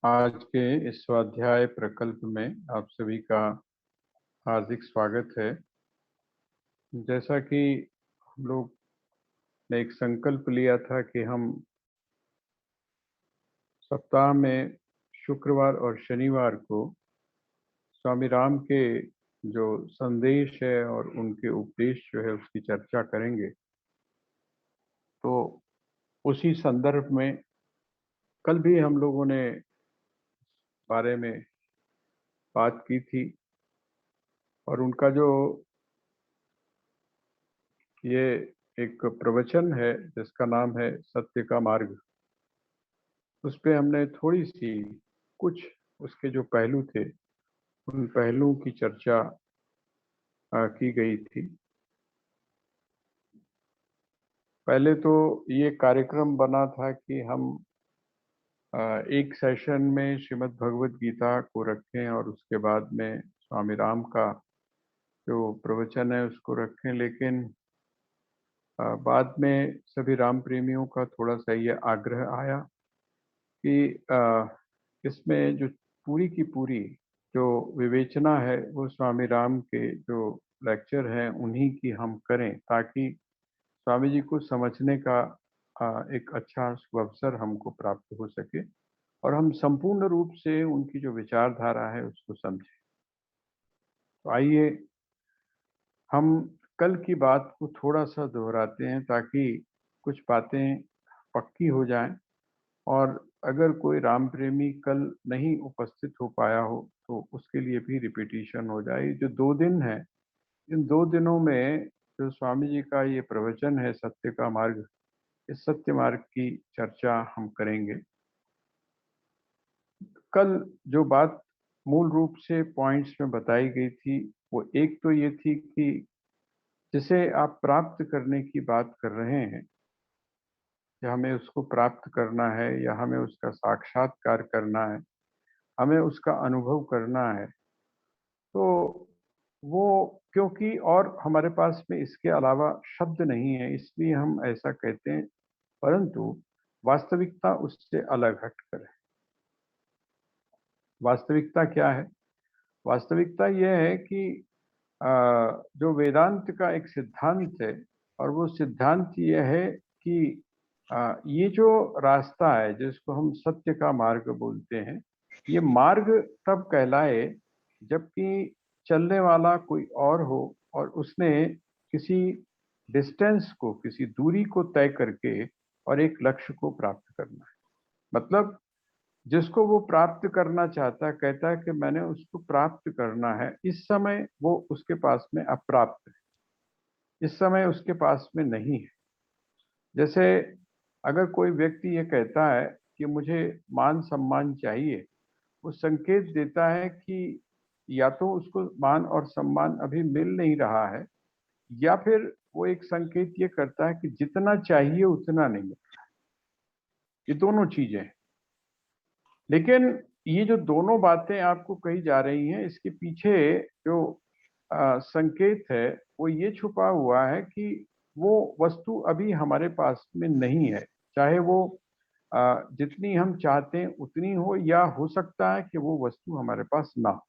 आज के इस स्वाध्याय प्रकल्प में आप सभी का हार्दिक स्वागत है। जैसा कि हम लोग ने एक संकल्प लिया था कि हम सप्ताह में शुक्रवार और शनिवार को स्वामी राम के जो संदेश है और उनके उपदेश जो है उसकी चर्चा करेंगे। तो उसी संदर्भ में कल भी हम लोगों ने बारे में बात की थी और उनका जो ये एक प्रवचन है जिसका नाम है सत्य का मार्ग, उस पे हमने थोड़ी सी कुछ उसके जो पहलू थे उन पहलुओं की चर्चा की गई थी। पहले तो ये कार्यक्रम बना था कि हम एक सेशन में श्रीमद् भगवत गीता को रखें और उसके बाद में स्वामी राम का जो प्रवचन है उसको रखें, लेकिन बाद में सभी राम प्रेमियों का थोड़ा सा ये आग्रह आया कि इसमें जो पूरी की पूरी जो विवेचना है वो स्वामी राम के जो लेक्चर हैं उन्हीं की हम करें, ताकि स्वामी जी को समझने का एक अच्छा अवसर हमको प्राप्त हो सके और हम संपूर्ण रूप से उनकी जो विचारधारा है उसको समझें। तो आइए हम कल की बात को थोड़ा सा दोहराते हैं ताकि कुछ बातें पक्की हो जाएं, और अगर कोई राम प्रेमी कल नहीं उपस्थित हो पाया हो तो उसके लिए भी रिपीटिशन हो जाए। जो 2 दिन है, इन 2 दिनों में जो स्वामी जी का ये प्रवचन है सत्य का मार्ग, इस सत्य मार्ग की चर्चा हम करेंगे। कल जो बात मूल रूप से पॉइंट्स में बताई गई थी वो एक तो ये थी कि जिसे आप प्राप्त करने की बात कर रहे हैं, या हमें उसको प्राप्त करना है या हमें उसका साक्षात्कार करना है, हमें उसका अनुभव करना है, तो वो क्योंकि और हमारे पास में इसके अलावा शब्द नहीं है इसलिए हम ऐसा कहते हैं, परंतु वास्तविकता उससे अलग हटकर है। वास्तविकता क्या है? वास्तविकता यह है कि जो वेदांत का एक सिद्धांत है, और वो सिद्धांत यह है कि ये जो रास्ता है जिसको हम सत्य का मार्ग बोलते हैं, ये मार्ग तब कहलाए जबकि चलने वाला कोई और हो और उसने किसी डिस्टेंस को, किसी दूरी को तय करके और एक लक्ष्य को प्राप्त करना है। मतलब जिसको वो प्राप्त करना चाहता है कहता है कि मैंने उसको प्राप्त करना है, इस समय वो उसके पास में अप्राप्त है, इस समय उसके पास में नहीं है। जैसे अगर कोई व्यक्ति ये कहता है कि मुझे मान सम्मान चाहिए, वो संकेत देता है कि या तो उसको मान और सम्मान अभी मिल नहीं रहा है, या फिर वो एक संकेत ये करता है कि जितना चाहिए उतना नहीं मिल रहा। ये दोनों चीजें हैं। लेकिन ये जो दोनों बातें आपको कही जा रही हैं, इसके पीछे जो संकेत है वो ये छुपा हुआ है कि वो वस्तु अभी हमारे पास में नहीं है, चाहे वो जितनी हम चाहते हैं उतनी हो, या हो सकता है कि वो वस्तु हमारे पास ना हो।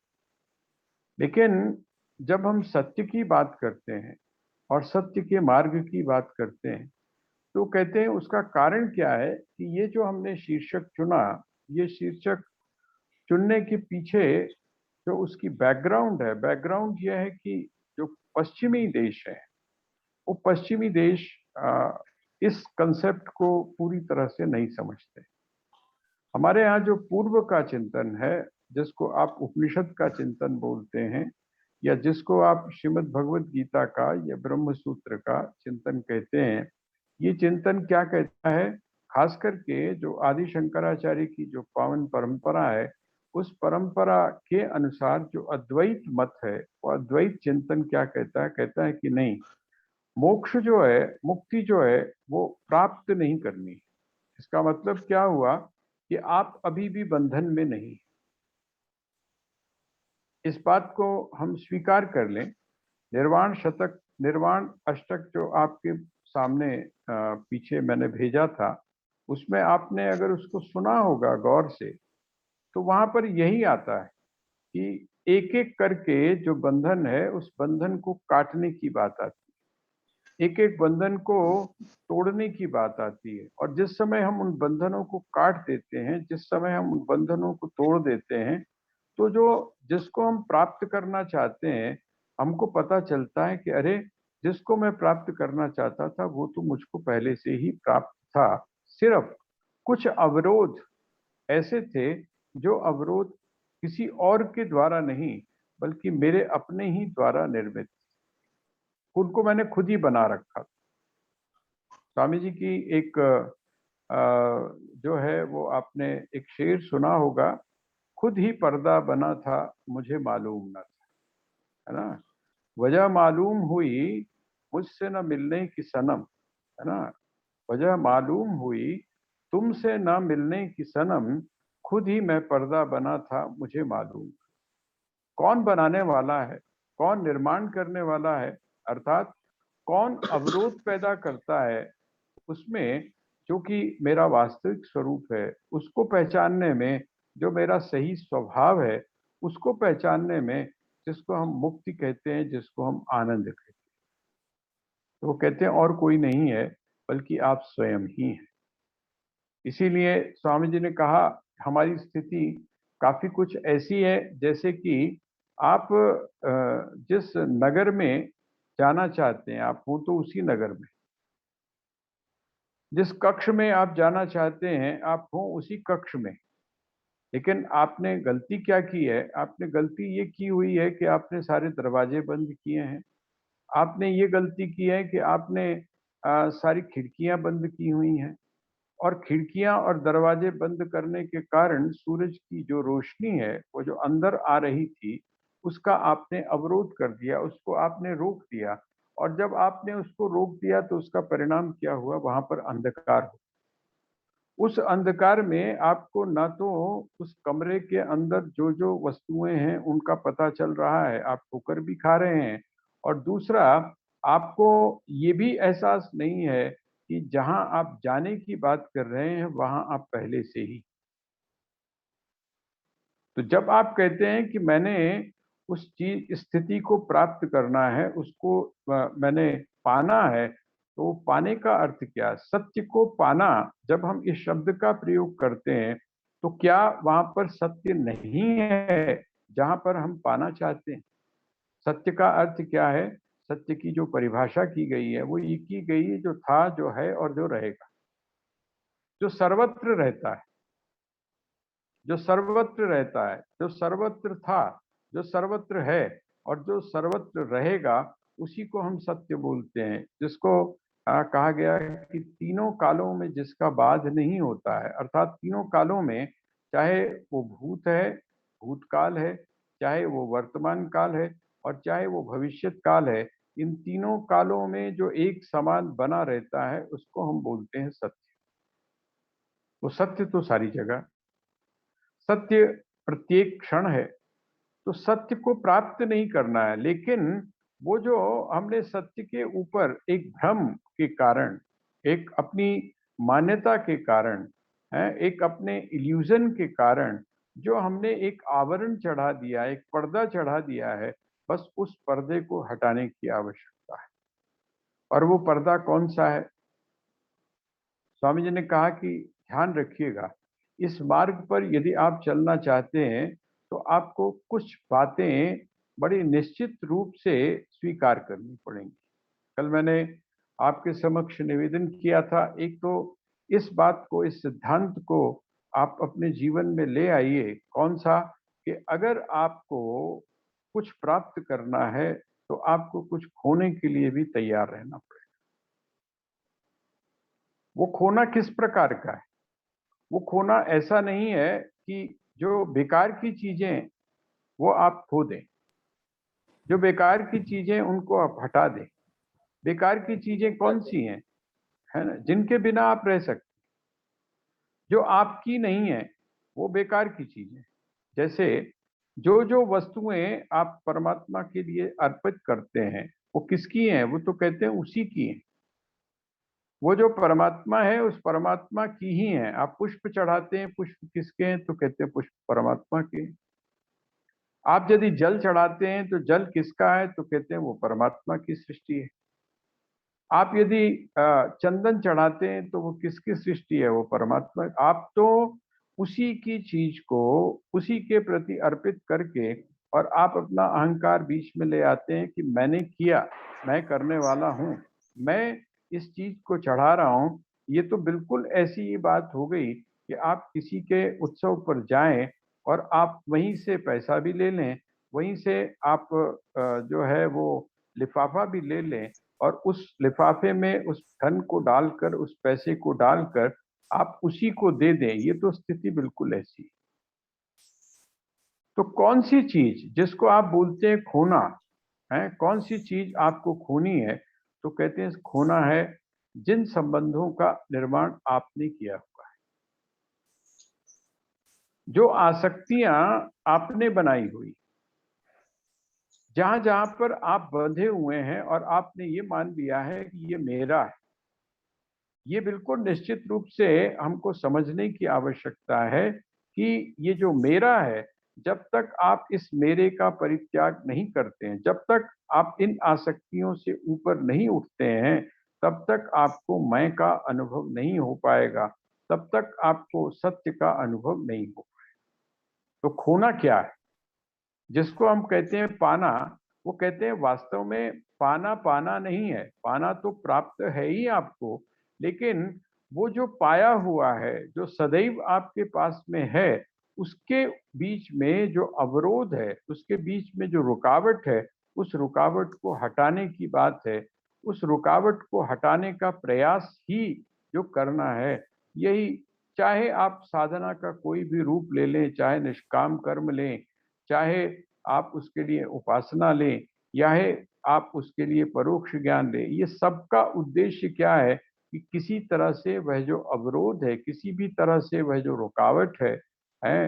लेकिन जब हम सत्य की बात करते हैं और सत्य के मार्ग की बात करते हैं, तो कहते हैं उसका कारण क्या है कि ये जो हमने शीर्षक चुना, ये शीर्षक चुनने के पीछे जो उसकी बैकग्राउंड है, बैकग्राउंड यह है कि जो पश्चिमी देश है, वो पश्चिमी देश इस कंसेप्ट को पूरी तरह से नहीं समझते। हमारे यहाँ जो पूर्व का चिंतन है, जिसको आप उपनिषद का चिंतन बोलते हैं, या जिसको आप श्रीमद् भगवत गीता का या ब्रह्म सूत्र का चिंतन कहते हैं, ये चिंतन क्या कहता है? खास करके जो आदि शंकराचार्य की जो पावन परंपरा है, उस परंपरा के अनुसार जो अद्वैत मत है, वो अद्वैत चिंतन क्या कहता है? कहता है कि नहीं, मोक्ष जो है, मुक्ति जो है, वो प्राप्त नहीं करनी। इसका मतलब क्या हुआ कि आप अभी भी बंधन में नहीं। इस बात को हम स्वीकार कर लें। निर्वाण शतक, निर्वाण अष्टक जो आपके सामने पीछे मैंने भेजा था, उसमें आपने अगर उसको सुना होगा गौर से, तो वहां पर यही आता है कि एक एक करके जो बंधन है उस बंधन को काटने की बात आती है, एक एक बंधन को तोड़ने की बात आती है। और जिस समय हम उन बंधनों को काट देते हैं, जिस समय हम उन बंधनों को तोड़ देते हैं, तो जो जिसको हम प्राप्त करना चाहते हैं, हमको पता चलता है कि अरे, जिसको मैं प्राप्त करना चाहता था वो तो मुझको पहले से ही प्राप्त था। सिर्फ कुछ अवरोध ऐसे थे जो अवरोध किसी और के द्वारा नहीं बल्कि मेरे अपने ही द्वारा निर्मित, उनको मैंने खुद ही बना रखा। स्वामी जी की एक जो है वो आपने एक शेर सुना होगा, खुद ही पर्दा बना था मुझे मालूम न था, है ना। वजह मालूम हुई मुझसे न मिलने की सनम, है ना। वजह मालूम हुई तुमसे न मिलने की सनम, खुद ही मैं पर्दा बना था मुझे मालूम। कौन बनाने वाला है, कौन निर्माण करने वाला है, अर्थात कौन अवरोध पैदा करता है उसमें, जो कि मेरा वास्तविक स्वरूप है उसको पहचानने में, जो मेरा सही स्वभाव है उसको पहचानने में, जिसको हम मुक्ति कहते हैं, जिसको हम आनंद कहते हैं। तो वो कहते हैं और कोई नहीं है बल्कि आप स्वयं ही हैं। इसीलिए स्वामी जी ने कहा हमारी स्थिति काफी कुछ ऐसी है जैसे कि आप जिस नगर में जाना चाहते हैं आप हो तो उसी नगर में, जिस कक्ष में आप जाना चाहते हैं आप हो उसी कक्ष में। लेकिन आपने गलती क्या की है, आपने गलती ये की हुई है कि आपने सारे दरवाजे बंद किए हैं। आपने ये गलती की है कि आपने सारी खिड़कियां बंद की हुई हैं, और खिड़कियां और दरवाजे बंद करने के कारण सूरज की जो रोशनी है वो जो अंदर आ रही थी उसका आपने अवरोध कर दिया, उसको आपने रोक दिया। और जब आपने उसको रोक दिया तो उसका परिणाम क्या हुआ, वहां पर अंधकार हो। उस अंधकार में आपको ना तो उस कमरे के अंदर जो जो वस्तुएं हैं उनका पता चल रहा है, आप ठोकर भी खा रहे हैं, और दूसरा आपको ये भी एहसास नहीं है कि जहां आप जाने की बात कर रहे हैं वहां आप पहले से ही। तो जब आप कहते हैं कि मैंने उस चीज स्थिति को प्राप्त करना है, उसको मैंने पाना है, तो पाने का अर्थ क्या, सत्य को पाना। जब हम इस शब्द का प्रयोग करते हैं तो क्या वहां पर सत्य नहीं है जहां पर हम पाना चाहते हैं। सत्य का अर्थ क्या है, सत्य की जो परिभाषा की गई है वो ये की गई है जो था, जो है और जो रहेगा, जो सर्वत्र रहता है, जो सर्वत्र रहता है, जो सर्वत्र था, जो सर्वत्र है और जो सर्वत्र रहेगा, उसी को हम सत्य बोलते हैं। जिसको कहा गया है कि तीनों कालों में जिसका बाध नहीं होता है, अर्थात तीनों कालों में, चाहे वो भूत है, भूतकाल है, चाहे वो वर्तमान काल है और चाहे वो भविष्यत काल है, इन तीनों कालों में जो एक समान बना रहता है उसको हम बोलते हैं सत्य। वो सत्य तो सारी जगह, सत्य प्रत्येक क्षण है। तो सत्य को प्राप्त नहीं करना है, लेकिन वो जो हमने सत्य के ऊपर एक भ्रम के कारण, एक अपनी मान्यता के कारण है, एक अपने इल्यूजन के कारण जो हमने एक आवरण चढ़ा दिया, एक पर्दा चढ़ा दिया है, बस उस पर्दे को हटाने की आवश्यकता है। और वो पर्दा कौन सा है, स्वामी जी ने कहा कि ध्यान रखिएगा, इस मार्ग पर यदि आप चलना चाहते हैं तो आपको कुछ बातें बड़ी निश्चित रूप से स्वीकार करनी पड़ेंगी। कल मैंने आपके समक्ष निवेदन किया था, एक तो इस बात को, इस सिद्धांत को आप अपने जीवन में ले आइए। कौन सा, कि अगर आपको कुछ प्राप्त करना है तो आपको कुछ खोने के लिए भी तैयार रहना पड़ेगा। वो खोना किस प्रकार का है, वो खोना ऐसा नहीं है कि जो बेकार की चीजें वो आप खो दें, जो बेकार की चीजें उनको आप हटा दें। बेकार की चीजें कौन सी हैं, है ना, जिनके बिना आप रह सकते, जो आपकी नहीं है वो बेकार की चीजें। जैसे जो जो वस्तुएं आप परमात्मा के लिए अर्पित करते हैं वो किसकी हैं, वो तो कहते हैं उसी की हैं। वो जो परमात्मा है उस परमात्मा की ही है। आप पुष्प चढ़ाते हैं, पुष्प किसके हैं? तो कहते हैं पुष्प परमात्मा के हैं। आप यदि जल चढ़ाते हैं तो जल किसका है? तो कहते हैं वो परमात्मा की सृष्टि है। आप यदि चंदन चढ़ाते हैं तो वो किसकी सृष्टि है? वो परमात्मा। आप तो उसी की चीज को उसी के प्रति अर्पित करके और आप अपना अहंकार बीच में ले आते हैं कि मैंने किया, मैं करने वाला हूं, मैं इस चीज को चढ़ा रहा हूं। ये तो बिल्कुल ऐसी ही बात हो गई कि आप किसी के उत्सव पर जाएं और आप वहीं से पैसा भी ले लें, वहीं से आप जो है वो लिफाफा भी ले लें और उस लिफाफे में उस धन को डालकर, उस पैसे को डालकर आप उसी को दे दें। ये तो स्थिति बिल्कुल ऐसी है। तो कौन सी चीज जिसको आप बोलते हैं खोना है, कौन सी चीज आपको खोनी है? तो कहते हैं खोना है जिन संबंधों का निर्माण आपने किया हुआ है, जो आसक्तियां आपने बनाई हुई, जहां जहां पर आप बंधे हुए हैं और आपने ये मान लिया है कि ये मेरा है। ये बिल्कुल निश्चित रूप से हमको समझने की आवश्यकता है कि ये जो मेरा है, जब तक आप इस मेरे का परित्याग नहीं करते हैं, जब तक आप इन आसक्तियों से ऊपर नहीं उठते हैं, तब तक आपको मैं का अनुभव नहीं हो पाएगा, तब तक आपको सत्य का अनुभव नहीं हो। तो खोना क्या है? जिसको हम कहते हैं पाना, वो कहते हैं वास्तव में पाना पाना नहीं है, पाना तो प्राप्त है ही आपको, लेकिन वो जो पाया हुआ है, जो सदैव आपके पास में है, उसके बीच में जो अवरोध है, उसके बीच में जो रुकावट है, उस रुकावट को हटाने की बात है। उस रुकावट को हटाने का प्रयास ही जो करना है, यही, चाहे आप साधना का कोई भी रूप ले लें, चाहे निष्काम कर्म लें, चाहे आप उसके लिए उपासना लें, या है आप उसके लिए परोक्ष ज्ञान लें, ये सबका उद्देश्य क्या है कि किसी तरह से वह जो अवरोध है, किसी भी तरह से वह जो रुकावट है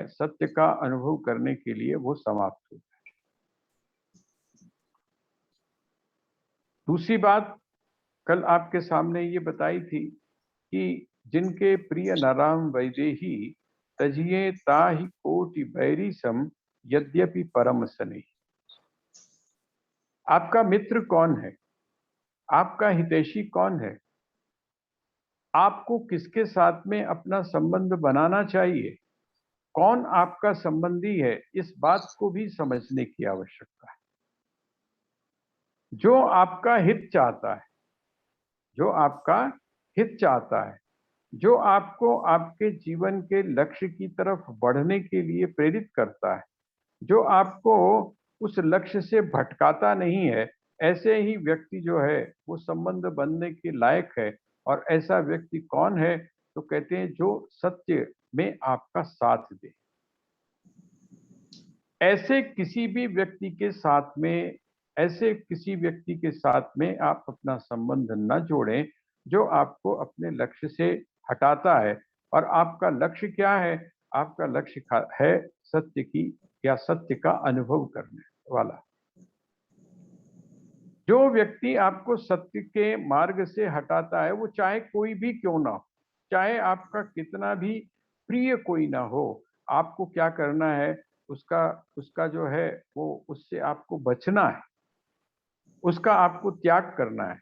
सत्य का अनुभव करने के लिए वो समाप्त हो। दूसरी बात कल आपके सामने ये बताई थी कि जिनके प्रिय नराम वैदेही तजिए ताहि कोटि बैरी सम यद्यपि परम सने। आपका मित्र कौन है? आपका हितैषी कौन है? आपको किसके साथ में अपना संबंध बनाना चाहिए? कौन आपका संबंधी है? इस बात को भी समझने की आवश्यकता है। जो आपका हित चाहता है, जो आपका हित चाहता है, जो आपको आपके जीवन के लक्ष्य की तरफ बढ़ने के लिए प्रेरित करता है, जो आपको उस लक्ष्य से भटकाता नहीं है, ऐसे ही व्यक्ति जो है वो संबंध बनने के लायक है। और ऐसा व्यक्ति कौन है? तो कहते हैं जो सत्य में आपका साथ दे। ऐसे किसी भी व्यक्ति के साथ में, ऐसे किसी व्यक्ति के साथ में आप अपना संबंध न जोड़ें जो आपको अपने लक्ष्य से हटाता है। और आपका लक्ष्य क्या है? आपका लक्ष्य है सत्य की, या सत्य का अनुभव करने वाला। जो व्यक्ति आपको सत्य के मार्ग से हटाता है, वो चाहे कोई भी क्यों ना हो, चाहे आपका कितना भी प्रिय कोई ना हो, आपको क्या करना है? उसका उसका जो है वो उससे आपको बचना है, उसका आपको त्याग करना है,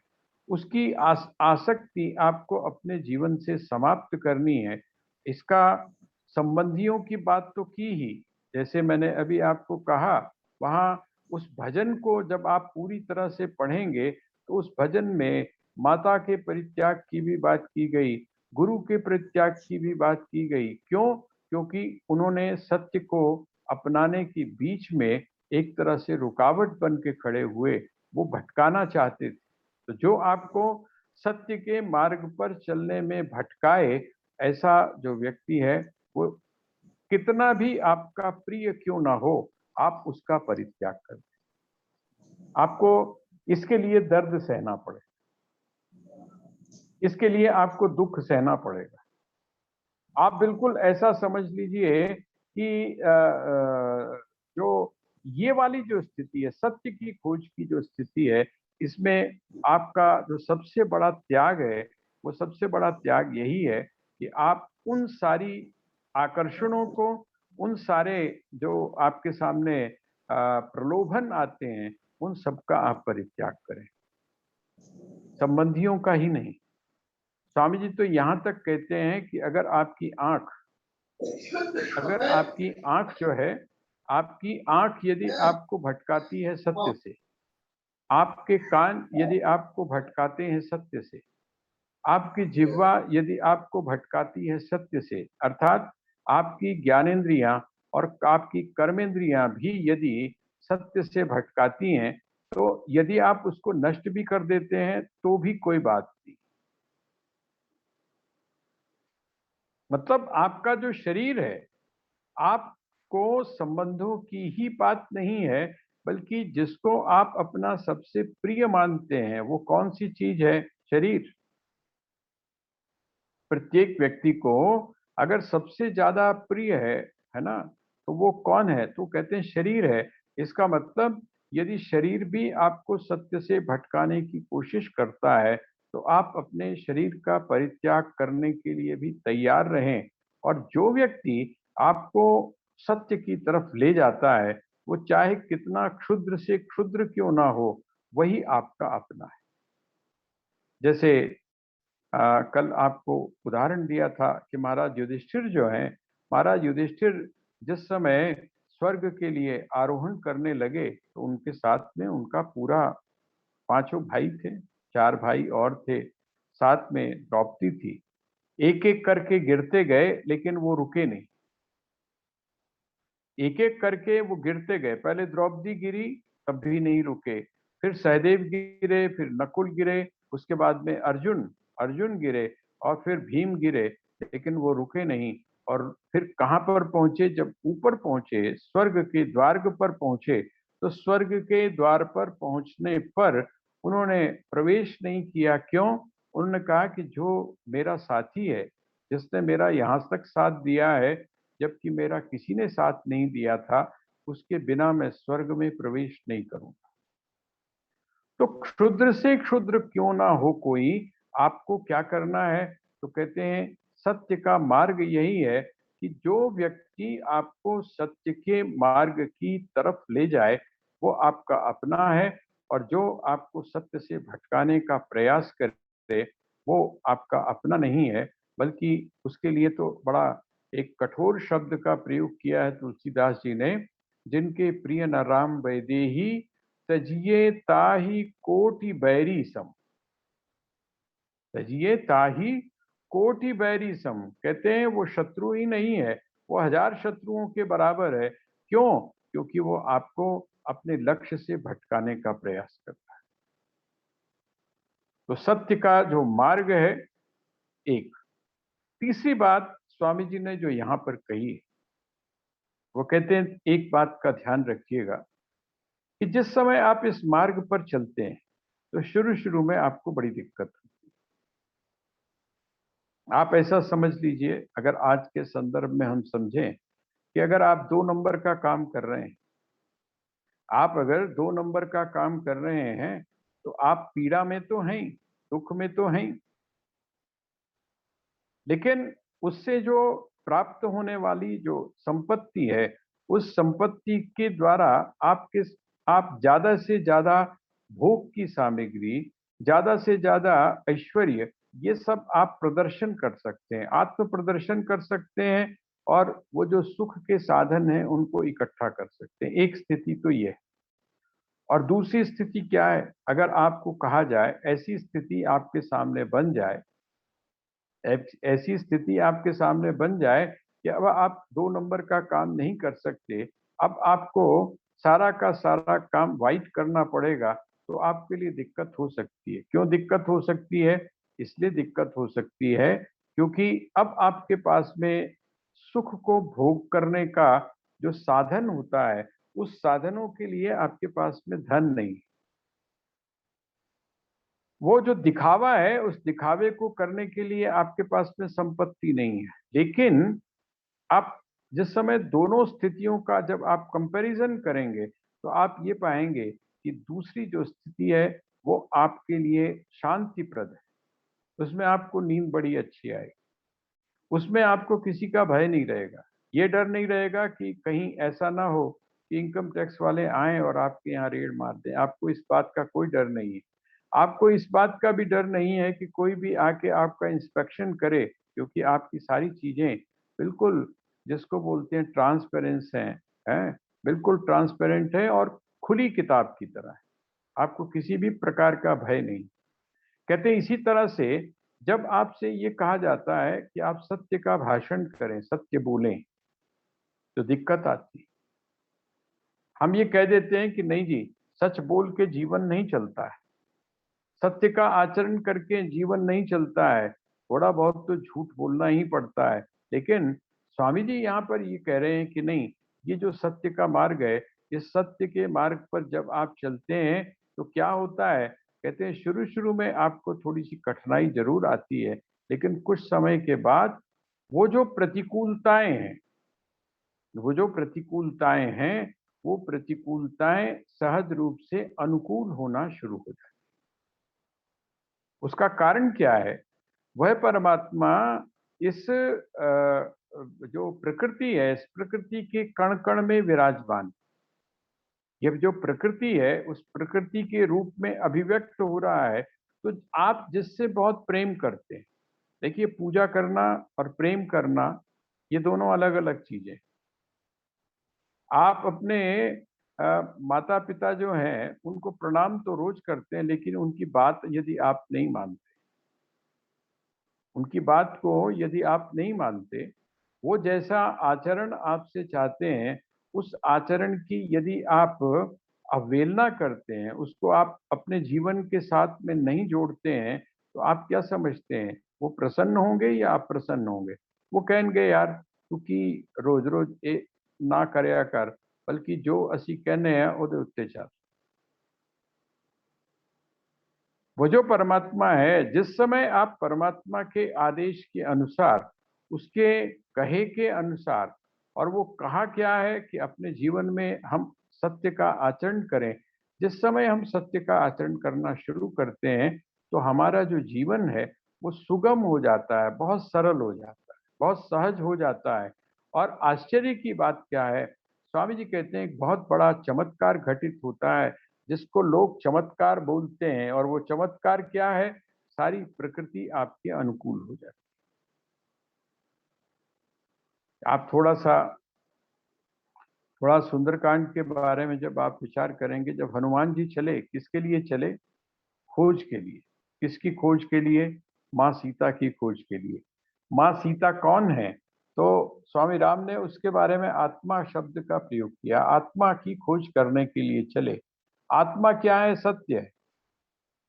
उसकी आसक्ति आपको अपने जीवन से समाप्त करनी है। इसका संबंधियों की बात तो की ही, जैसे मैंने अभी आपको कहा, वहाँ उस भजन को जब आप पूरी तरह से पढ़ेंगे तो उस भजन में माता के परित्याग की भी बात की गई, गुरु के परित्याग की भी बात की गई। क्यों? क्योंकि उन्होंने सत्य को अपनाने के बीच में एक तरह से रुकावट बन के खड़े हुए, वो भटकाना चाहते थे। तो जो आपको सत्य के मार्ग पर चलने में भटकाए, ऐसा जो व्यक्ति है, वो कितना भी आपका प्रिय क्यों ना हो, आप उसका परित्याग कर दें। आपको इसके लिए दर्द सहना पड़े, इसके लिए आपको दुख सहना पड़ेगा। आप बिल्कुल ऐसा समझ लीजिए कि जो ये वाली जो स्थिति है, सत्य की खोज की जो स्थिति है, इसमें आपका जो सबसे बड़ा त्याग है, वो सबसे बड़ा त्याग यही है कि आप उन सारी आकर्षणों को, उन सारे जो आपके सामने प्रलोभन आते हैं, उन सबका आप परित्याग करें, संबंधियों का ही नहीं। स्वामी जी तो यहाँ तक कहते हैं कि अगर आपकी आंख जो है, आपकी आंख यदि आपको भटकाती है सत्य से, आपके कान यदि आपको भटकाते हैं सत्य से, आपकी जिह्वा यदि आपको भटकाती है सत्य से, अर्थात आपकी ज्ञानेंद्रियां और आपकी कर्मेंद्रियां भी यदि सत्य से भटकाती हैं, तो यदि आप उसको नष्ट भी कर देते हैं तो भी कोई बात नहीं। मतलब आपका जो शरीर है, आपको संबंधों की ही बात नहीं है, बल्कि जिसको आप अपना सबसे प्रिय मानते हैं, वो कौन सी चीज है? शरीर। प्रत्येक व्यक्ति को अगर सबसे ज्यादा प्रिय है ना, तो वो कौन है? तो कहते हैं शरीर है। इसका मतलब यदि शरीर भी आपको सत्य से भटकाने की कोशिश करता है, तो आप अपने शरीर का परित्याग करने के लिए भी तैयार रहें। और जो व्यक्ति आपको सत्य की तरफ ले जाता है, वो चाहे कितना क्षुद्र से क्षुद्र क्यों ना हो, वही आपका अपना है। जैसे कल आपको उदाहरण दिया था कि महाराज युधिष्ठिर जो हैं, महाराज युधिष्ठिर जिस समय स्वर्ग के लिए आरोहण करने लगे, तो उनके साथ में उनका पूरा पांचों भाई थे, चार भाई और थे, साथ में द्रौपदी थी। एक एक करके गिरते गए, लेकिन वो रुके नहीं। एक एक करके वो गिरते गए। पहले द्रौपदी गिरी, तब भी नहीं रुके। फिर सहदेव गिरे, फिर नकुल गिरे, उसके बाद में अर्जुन अर्जुन गिरे, और फिर भीम गिरे, लेकिन वो रुके नहीं। और फिर कहाँ पर पहुंचे? जब ऊपर पहुंचे, स्वर्ग के द्वार पर पहुंचे, तो स्वर्ग के द्वार पर पहुंचने पर उन्होंने प्रवेश नहीं किया। क्यों? उन्होंने कहा कि जो मेरा साथी है, जिसने मेरा यहाँ तक साथ दिया है, जबकि मेरा किसी ने साथ नहीं दिया था, उसके बिना मैं स्वर्ग में प्रवेश नहीं करूंगा। तो क्षुद्र से क्षुद्र क्यों ना हो कोई, आपको क्या करना है? तो कहते हैं सत्य का मार्ग यही है कि जो व्यक्ति आपको सत्य के मार्ग की तरफ ले जाए, वो आपका अपना है। और जो आपको सत्य से भटकाने का प्रयास करे, वो आपका अपना नहीं है, बल्कि उसके लिए तो बड़ा एक कठोर शब्द का प्रयोग किया है तुलसीदास जी ने। जिनके प्रिय न राम वैदेही, तजिए ताही कोटि बैरी सम। तजिए ताही कोटि बैरी सम, कहते हैं वो शत्रु ही नहीं है, वो हजार शत्रुओं के बराबर है। क्यों? क्योंकि वो आपको अपने लक्ष्य से भटकाने का प्रयास करता है। तो सत्य का जो मार्ग है एक। तीसरी बात स्वामी जी ने जो यहाँ पर कही है, वो कहते हैं एक बात का ध्यान रखिएगा कि जिस समय आप इस मार्ग पर चलते हैं, तो शुरू शुरू में आपको बड़ी दिक्कत होती है। आप ऐसा समझ लीजिए, अगर आज के संदर्भ में हम समझें कि अगर आप 2 नंबर का काम कर रहे हैं, आप अगर 2 नंबर का काम कर रहे हैं, तो आप पीड़ा में तो हैं, दुख में तो हैं, लेकिन उससे जो प्राप्त होने वाली जो संपत्ति है, उस संपत्ति के द्वारा आप ज्यादा से ज्यादा भोग की सामग्री, ज्यादा से ज्यादा ऐश्वर्य, ये सब आप प्रदर्शन कर सकते हैं, आत्म प्रदर्शन कर सकते हैं, और वो जो सुख के साधन हैं उनको इकट्ठा कर सकते हैं। एक स्थिति तो ये है। और दूसरी स्थिति क्या है? अगर आपको कहा जाए, ऐसी स्थिति आपके सामने बन जाए, ऐसी स्थिति आपके सामने बन जाए कि अब आप 2 नंबर का काम नहीं कर सकते, अब आपको सारा का सारा काम वाइट करना पड़ेगा, तो आपके लिए दिक्कत हो सकती है। क्यों दिक्कत हो सकती है? इसलिए दिक्कत हो सकती है क्योंकि अब आपके पास में सुख को भोग करने का जो साधन होता है, उस साधनों के लिए आपके पास में धन नहीं। वो जो दिखावा है, उस दिखावे को करने के लिए आपके पास में संपत्ति नहीं है। लेकिन आप जिस समय दोनों स्थितियों का जब आप कंपैरिजन करेंगे, तो आप ये पाएंगे कि दूसरी जो स्थिति है, वो आपके लिए शांतिप्रद है। उसमें आपको नींद बड़ी अच्छी आएगी, उसमें आपको किसी का भय नहीं रहेगा, ये डर नहीं रहेगा कि कहीं ऐसा ना हो कि इनकम टैक्स वाले आएं और आपके यहाँ रेड मार दें। आपको इस बात का कोई डर नहीं है। आपको इस बात का भी डर नहीं है कि कोई भी आके आपका इंस्पेक्शन करे, क्योंकि आपकी सारी चीजें बिल्कुल, जिसको बोलते हैं ट्रांसपेरेंस हैं, बिल्कुल ट्रांसपेरेंट है और खुली किताब की तरह है। आपको किसी भी प्रकार का भय नहीं। कहते हैं इसी तरह से जब आपसे ये कहा जाता है कि आप सत्य का भाषण करें, सत्य बोलें, तो दिक्कत आती है। हम ये कह देते हैं कि नहीं जी, सच बोल के जीवन नहीं चलता है, सत्य का आचरण करके जीवन नहीं चलता है, थोड़ा बहुत तो झूठ बोलना ही पड़ता है। लेकिन स्वामी जी यहाँ पर ये कह रहे हैं कि नहीं, ये जो सत्य का मार्ग है, इस सत्य के मार्ग पर जब आप चलते हैं तो क्या होता है। कहते हैं शुरू शुरू में आपको थोड़ी सी कठिनाई जरूर आती है, लेकिन कुछ समय के बाद वो जो प्रतिकूलताएं हैं, वो जो प्रतिकूलताएं हैं, वो प्रतिकूलताएं सहज रूप से अनुकूल होना शुरू हो जाती। उसका कारण क्या है। वह परमात्मा इस जो प्रकृति है, इस प्रकृति के कण कण में विराजमान, ये जो प्रकृति है उस प्रकृति के रूप में अभिव्यक्त हो रहा है। तो आप जिससे बहुत प्रेम करते हैं, देखिए पूजा करना और प्रेम करना ये दोनों अलग अलग चीजें। आप अपने माता पिता जो हैं उनको प्रणाम तो रोज करते हैं, लेकिन उनकी बात यदि आप नहीं मानते, उनकी बात को यदि आप नहीं मानते, वो जैसा आचरण आपसे चाहते हैं, उस आचरण की यदि आप अवहेलना करते हैं, उसको आप अपने जीवन के साथ में नहीं जोड़ते हैं, तो आप क्या समझते हैं वो प्रसन्न होंगे या अप्रसन्न होंगे। वो कहेंगे यार तू की रोज रोज ए ना करया कर, बल्कि जो असी कहने हैं ਉਹਦੇ उत्ते चल। वो जो परमात्मा है, जिस समय आप परमात्मा के आदेश के अनुसार, उसके कहे के अनुसार, और वो कहा क्या है कि अपने जीवन में हम सत्य का आचरण करें, जिस समय हम सत्य का आचरण करना शुरू करते हैं, तो हमारा जो जीवन है वो सुगम हो जाता है, बहुत सरल हो जाता है, बहुत सहज हो जाता है। और आश्चर्य की बात क्या है, स्वामी जी कहते हैं एक बहुत बड़ा चमत्कार घटित होता है, जिसको लोग चमत्कार बोलते हैं, और वो चमत्कार क्या है, सारी प्रकृति आपके अनुकूल हो जाती है। आप थोड़ा सुंदरकांड के बारे में जब आप विचार करेंगे, जब हनुमान जी चले, किसके लिए चले, खोज के लिए। किसकी खोज के लिए, माँ सीता की खोज के लिए। माँ सीता कौन है, तो स्वामी राम ने उसके बारे में आत्मा शब्द का प्रयोग किया, आत्मा की खोज करने के लिए चले। आत्मा क्या है, सत्य है।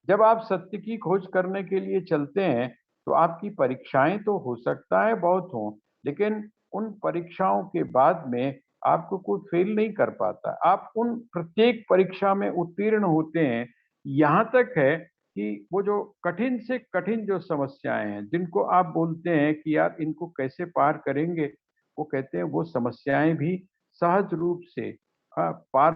जब आप सत्य की खोज करने के लिए चलते हैं, तो आपकी परीक्षाएं तो हो सकता है बहुत हों, लेकिन उन परीक्षाओं के बाद में आपको कोई फेल नहीं कर पाता। आप उन प्रत्येक परीक्षा में उत्तीर्ण होते हैं। यहाँ तक है कि वो जो कठिन से कठिन जो समस्याएं हैं, जिनको आप बोलते हैं कि यार इनको कैसे पार करेंगे, वो कहते हैं वो समस्याएं भी सहज रूप से पार